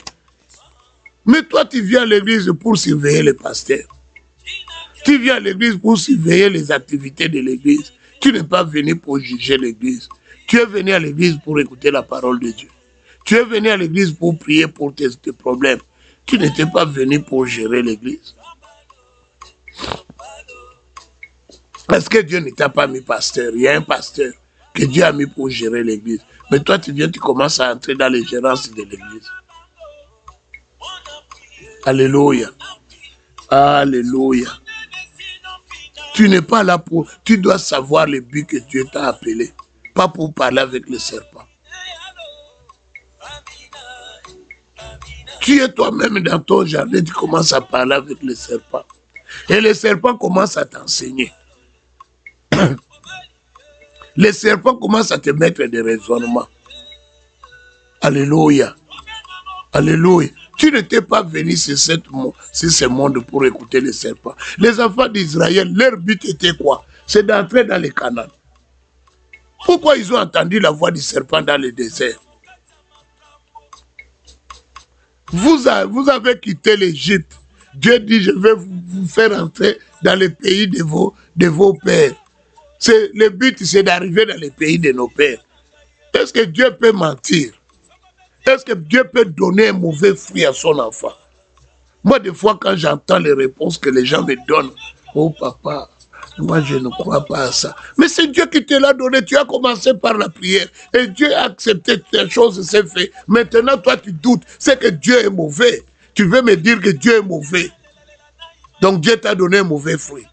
Mais toi, tu viens à l'église pour surveiller les pasteurs. Tu viens à l'église pour surveiller les activités de l'église. Tu n'es pas venu pour juger l'église. Tu es venu à l'église pour écouter la parole de Dieu. Tu es venu à l'église pour prier pour tes problèmes. Tu n'étais pas venu pour gérer l'église. Parce que Dieu ne t'a pas mis pasteur. Il y a un pasteur que Dieu a mis pour gérer l'église. Mais toi, tu viens, tu commences à entrer dans les gérances de l'église. Alléluia. Alléluia. Tu n'es pas là pour... Tu dois savoir le but que Dieu t'a appelé. Pas pour parler avec les serpents. Tu es toi-même dans ton jardin, tu commences à parler avec les serpents. Et les serpents commencent à t'enseigner. Les serpents commencent à te mettre des raisonnements. Alléluia. Alléluia. Tu n'étais pas venu sur ce monde pour écouter les serpents. Les enfants d'Israël, leur but était quoi? C'est d'entrer dans les Canaan. Pourquoi ils ont entendu la voix du serpent dans le désert? Vous avez quitté l'Égypte. Dieu dit, je vais vous faire entrer dans le pays de vos pères. Le but, c'est d'arriver dans le pays de nos pères. Est-ce que Dieu peut mentir? Est-ce que Dieu peut donner un mauvais fruit à son enfant? Moi, des fois, quand j'entends les réponses que les gens me donnent, oh papa, moi je ne crois pas à ça. Mais c'est Dieu qui te l'a donné. Tu as commencé par la prière. Et Dieu a accepté ces choses, c'est fait. Maintenant, toi, tu doutes. C'est que Dieu est mauvais. Tu veux me dire que Dieu est mauvais. Donc Dieu t'a donné un mauvais fruit.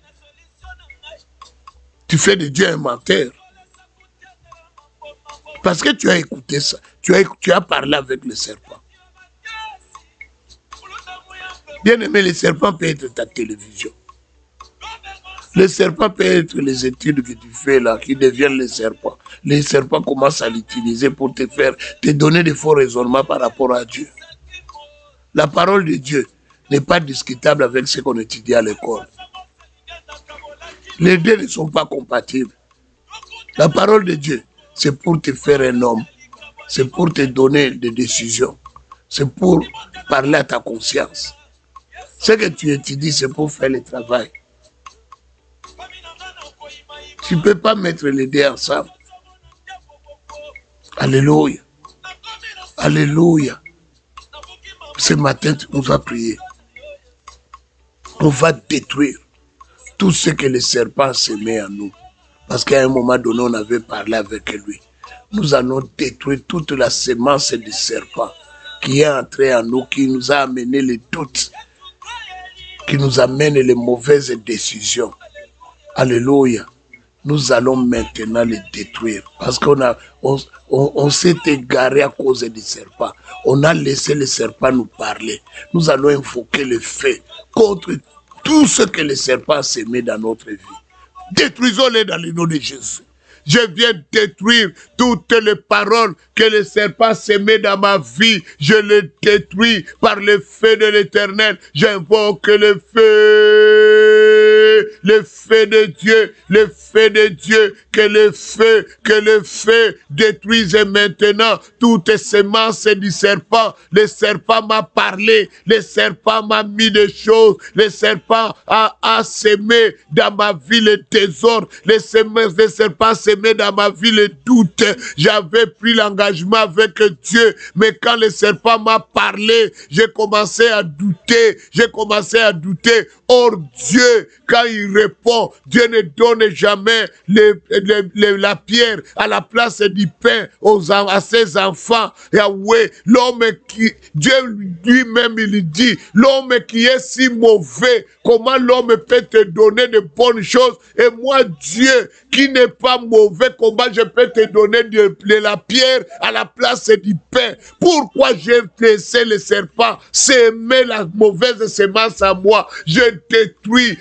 Tu fais de Dieu un menteur. Parce que tu as écouté ça. Tu as parlé avec le serpent. Bien aimé, le serpent peut être ta télévision. Le serpent peut être les études que tu fais là, qui deviennent les serpents. Les serpents commencent à l'utiliser pour te donner des faux raisonnements par rapport à Dieu. La parole de Dieu n'est pas discutable avec ce qu'on étudie à l'école. Les deux ne sont pas compatibles. La parole de Dieu, c'est pour te faire un homme. C'est pour te donner des décisions. C'est pour parler à ta conscience. Ce que tu étudies, c'est pour faire le travail. Tu ne peux pas mettre les deux ensemble. Alléluia. Alléluia. Ce matin, on va prier. On va détruire tout ce que le serpent s'aimait à nous. Parce qu'à un moment donné, on avait parlé avec lui. Nous allons détruire toute la sémence du serpent qui est entrée en nous, qui nous a amené les doutes, qui nous amène les mauvaises décisions. Alléluia. Nous allons maintenant les détruire. Parce on s'est égaré à cause du serpent. On a laissé le serpent nous parler. Nous allons invoquer le feu contre tout ce que le serpent a semé dans notre vie. Détruisons-les dans le nom de Jésus. Je viens détruire toutes les paroles que le serpent semait dans ma vie. Je les détruis par le feu de l'Éternel. J'invoque le feu de Dieu, le feu de Dieu, que le feu détruise maintenant toutes semences du serpent. Le serpent m'a parlé, le serpent m'a mis des choses, le serpent a semé dans ma vie le désordre, les semences des serpents semé dans ma vie le doute. J'avais pris l'engagement avec Dieu, mais quand le serpent m'a parlé, j'ai commencé à douter, Or Dieu, quand il répond, Dieu ne donne jamais la pierre à la place du pain à ses enfants. Yahweh, Dieu lui-même, il dit, l'homme qui est si mauvais, comment l'homme peut te donner de bonnes choses? Et moi, Dieu, qui n'est pas mauvais, comment je peux te donner de la pierre à la place du pain? Pourquoi j'ai laissé le serpent s'aimer la mauvaise semence à moi? Je détruis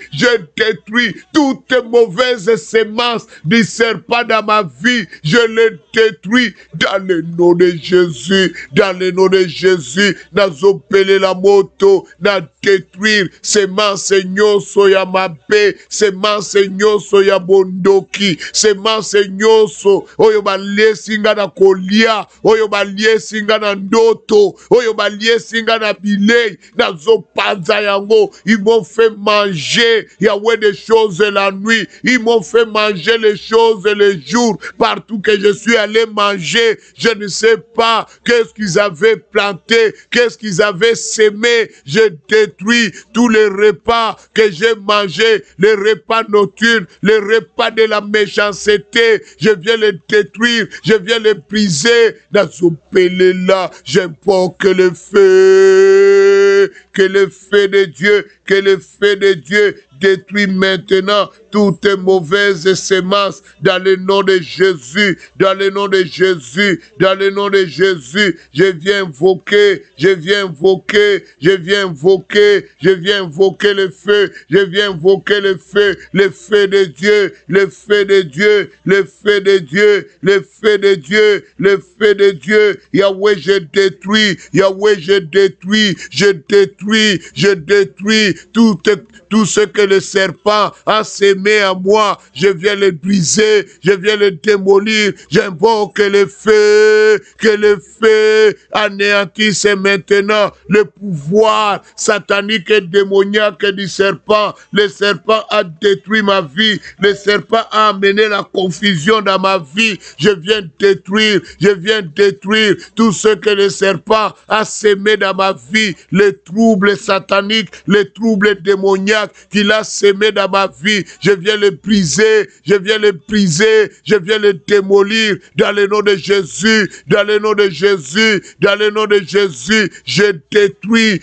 toutes mauvaises semences du serpent dans ma vie. Je les détruis dans le nom de Jésus. Dans le nom de Jésus, nazopele la moto, na détruire semence nyonso ya mabe, semence nyonso ya bondoki, semence nyonso oyo baliesinga na kolia, oyo baliesinga na ndoto, oyo baliesinga na bilei, nazopanza yango. Ils m'ont fait manger, Yahweh, des choses la nuit. Ils m'ont fait manger les choses le jour. Partout que je suis allé manger, je ne sais pas qu'est-ce qu'ils avaient planté, qu'est-ce qu'ils avaient semé. Je détruis tous les repas que j'ai mangés, les repas nocturnes, les repas de la méchanceté. Je viens les détruire, je viens les briser. Dans ce là, j'invoque le feu, que le feu de Dieu, détruit maintenant toutes mauvaises semences dans le nom de Jésus, dans le nom de Jésus, dans le nom de Jésus. Je viens invoquer le feu, je viens invoquer le feu de Dieu, le feu de Dieu, le feu de Dieu, le feu de Dieu, le feu de Dieu. Yahweh, je détruis tout ce que le serpent a semé à moi. Je viens le briser, je viens le démolir. J'invoque le feu, que le feu anéantisse maintenant le pouvoir satanique et démoniaque du serpent. Le serpent a détruit ma vie, le serpent a amené la confusion dans ma vie. Je viens détruire tout ce que le serpent a semé dans ma vie, les troubles sataniques, les troubles démoniaques qu'il a semé dans ma vie. Je viens le briser, je viens le démolir dans le nom de Jésus, dans le nom de Jésus, dans le nom de Jésus. Je détruis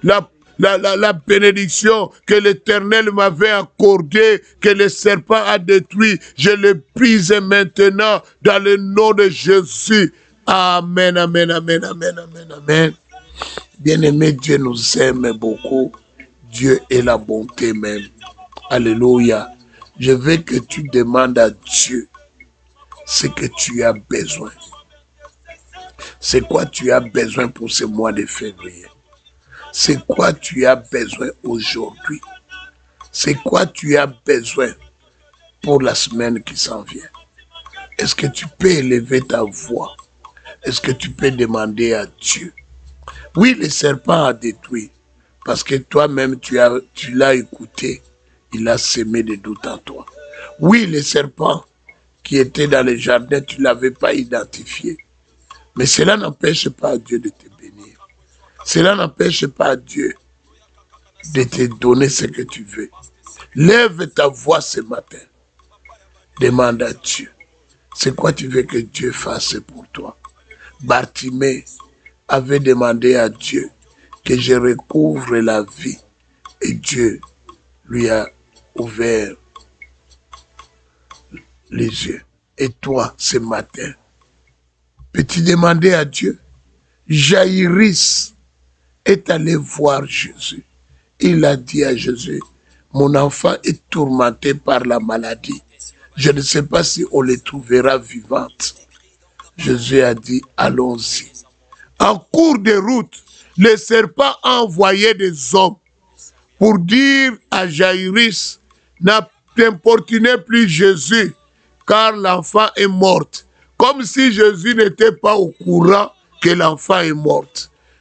la bénédiction que l'Éternel m'avait accordée, que le serpent a détruit. Je le brise maintenant dans le nom de Jésus. Amen, amen, amen, amen, amen, amen. Bien-aimé, Dieu nous aime beaucoup. Dieu est la bonté même. Alléluia. Je veux que tu demandes à Dieu ce que tu as besoin. C'est quoi tu as besoin pour ce mois de février? C'est quoi tu as besoin aujourd'hui? C'est quoi tu as besoin pour la semaine qui s'en vient? Est-ce que tu peux élever ta voix? Est-ce que tu peux demander à Dieu? Oui, le serpent a détruit. Parce que toi-même, tu l'as écouté. Il a semé des doutes en toi. Oui, le serpent qui était dans le jardin, tu ne l'avais pas identifié. Mais cela n'empêche pas Dieu de te bénir. Cela n'empêche pas Dieu de te donner ce que tu veux. Lève ta voix ce matin. Demande à Dieu. C'est quoi tu veux que Dieu fasse pour toi? Bartimée avait demandé à Dieu que je recouvre la vie. Et Dieu lui a ouvert les yeux. Et toi, ce matin, peux-tu demander à Dieu? Jaïrus est allé voir Jésus. Il a dit à Jésus, mon enfant est tourmenté par la maladie. Je ne sais pas si on les trouvera vivantes. Jésus a dit, allons-y. En cours de route, le serpent a envoyé des hommes pour dire à Jaïrus, n'importunez plus Jésus, car l'enfant est mort. Comme si Jésus n'était pas au courant que l'enfant est mort.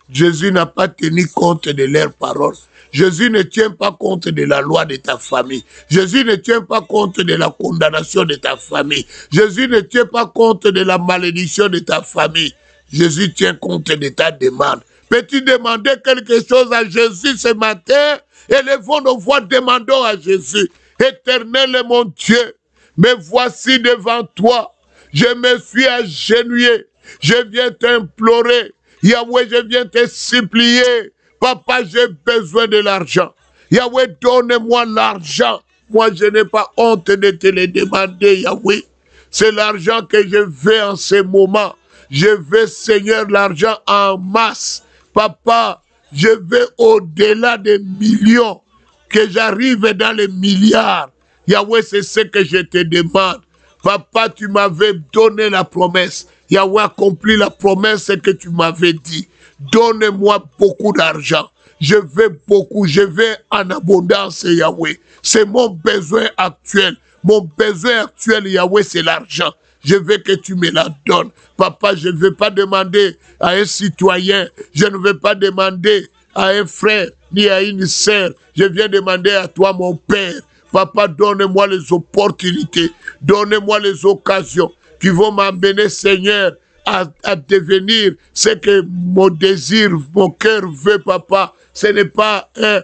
Jésus n'a pas tenu compte de leurs paroles. Jésus ne tient pas compte de la loi de ta famille. Jésus ne tient pas compte de la condamnation de ta famille. Jésus ne tient pas compte de la malédiction de ta famille. Jésus tient compte de ta demande. Peux-tu demander quelque chose à Jésus ce matin? Élevons nos voix, demandons à Jésus. Éternel est mon Dieu, me voici devant toi. Je me suis agenouillé. Je viens t'implorer. Yahweh, je viens te supplier. Papa, j'ai besoin de l'argent. Yahweh, donne-moi l'argent. Moi, je n'ai pas honte de te le demander, Yahweh. C'est l'argent que je veux en ce moment. Je veux, Seigneur, l'argent en masse. Papa, je veux au-delà des millions, que j'arrive dans les milliards. Yahweh, c'est ce que je te demande. Papa, tu m'avais donné la promesse. Yahweh accomplit la promesse que tu m'avais dit. Donne-moi beaucoup d'argent. Je veux beaucoup, je veux en abondance, Yahweh. C'est mon besoin actuel. Mon besoin actuel, Yahweh, c'est l'argent. Je veux que tu me la donnes. Papa, je ne veux pas demander à un citoyen. Je ne veux pas demander à un frère ni à une sœur. Je viens demander à toi, mon Père. Papa, donne-moi les opportunités. Donne-moi les occasions qui vont m'amener, Seigneur, à devenir ce que mon désir, mon cœur veut, Papa. Ce n'est pas un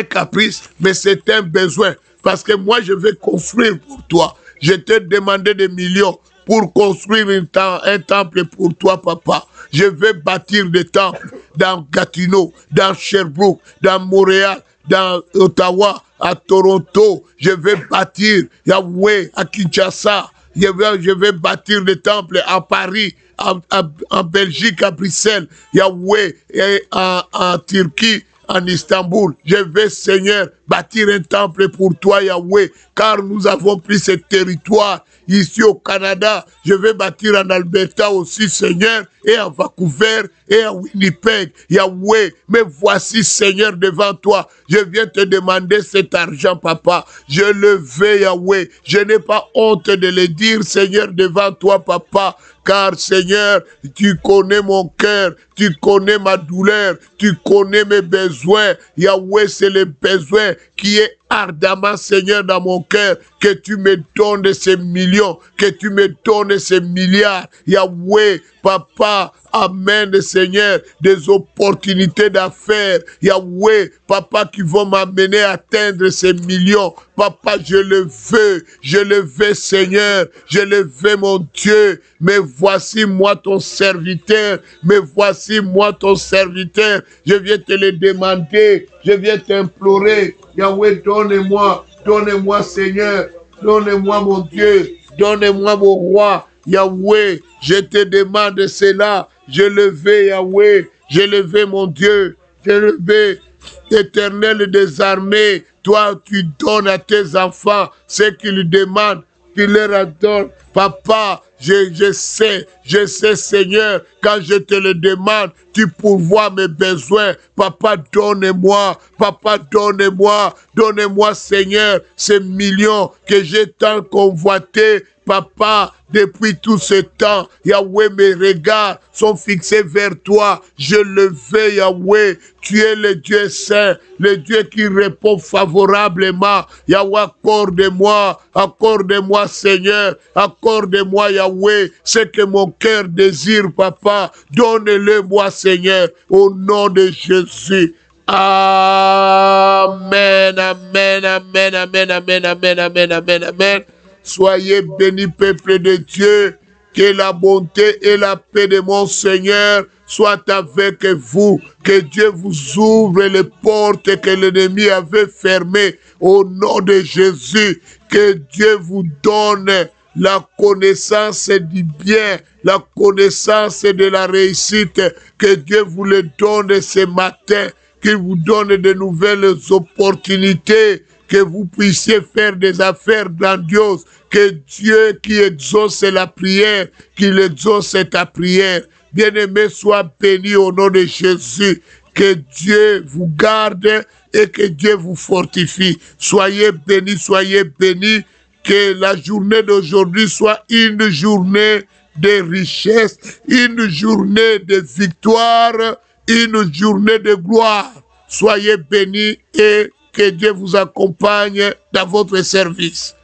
caprice, mais c'est un besoin. Parce que moi, je vais construire pour toi. Je t'ai demandé des millions pour construire un temple pour toi, Papa. Je vais bâtir des temples dans Gatineau, dans Sherbrooke, dans Montréal, dans Ottawa, à Toronto. Je vais bâtir, Yahweh, à Kinshasa. Je vais bâtir des temples à Paris, en Belgique, à Bruxelles, Yahweh, et en Turquie, en Istanbul. Je vais, Seigneur, bâtir un temple pour toi, Yahweh, car nous avons pris ce territoire ici au Canada. Je vais bâtir en Alberta aussi, Seigneur, et à Vancouver, et à Winnipeg. Yahweh, mais voici, Seigneur, devant toi. Je viens te demander cet argent, Papa. Je le veux, Yahweh. Je n'ai pas honte de le dire, Seigneur, devant toi, Papa. Car, Seigneur, tu connais mon cœur, tu connais ma douleur, tu connais mes besoins. Yahweh, c'est le besoin qui est ardemment, Seigneur, dans mon cœur, que tu me donnes ces millions, que tu me donnes ces milliards. Yahweh, Papa, amène, Seigneur, des opportunités d'affaires. Yahweh, Papa, qui vont m'amener à atteindre ces millions. Papa, je le veux, Seigneur, je le veux, mon Dieu. Mais voici moi ton serviteur, mais voici moi ton serviteur. Je viens te le demander, je viens t'implorer. Yahweh, donne-moi, Seigneur, donne-moi, mon Dieu, donne-moi, mon roi. Yahweh, je te demande cela. Je le veux, Yahweh. Je le veux, mon Dieu. Je le veux, Éternel des armées. Toi, tu donnes à tes enfants ce qu'ils demandent. Tu leur adonnes. Papa, je sais, Seigneur, quand je te le demande, tu pourvois mes besoins. Papa, donne-moi, donne-moi, Seigneur, ces millions que j'ai tant convoités. Papa, depuis tout ce temps, Yahweh, mes regards sont fixés vers toi. Je le veux, Yahweh. Tu es le Dieu saint, le Dieu qui répond favorablement. Yahweh, accorde-moi, Seigneur. Accorde-moi, Yahweh, ce que mon cœur désire, Papa. Donne-le-moi, Seigneur, au nom de Jésus. Amen, amen, amen, amen, amen, amen, amen, amen, amen. Soyez bénis, peuple de Dieu, que la bonté et la paix de mon Seigneur soit avec vous. Que Dieu vous ouvre les portes que l'ennemi avait fermées au nom de Jésus. Que Dieu vous donne la connaissance du bien, la connaissance de la réussite. Que Dieu vous le donne ce matin, qu'il vous donne de nouvelles opportunités, que vous puissiez faire des affaires grandioses, que Dieu qui exauce la prière, qu'il exauce ta prière. Bien-aimé, sois béni au nom de Jésus. Que Dieu vous garde et que Dieu vous fortifie. Soyez bénis. Que la journée d'aujourd'hui soit une journée de richesse, une journée de victoire, une journée de gloire. Soyez bénis et que Dieu vous accompagne dans votre service.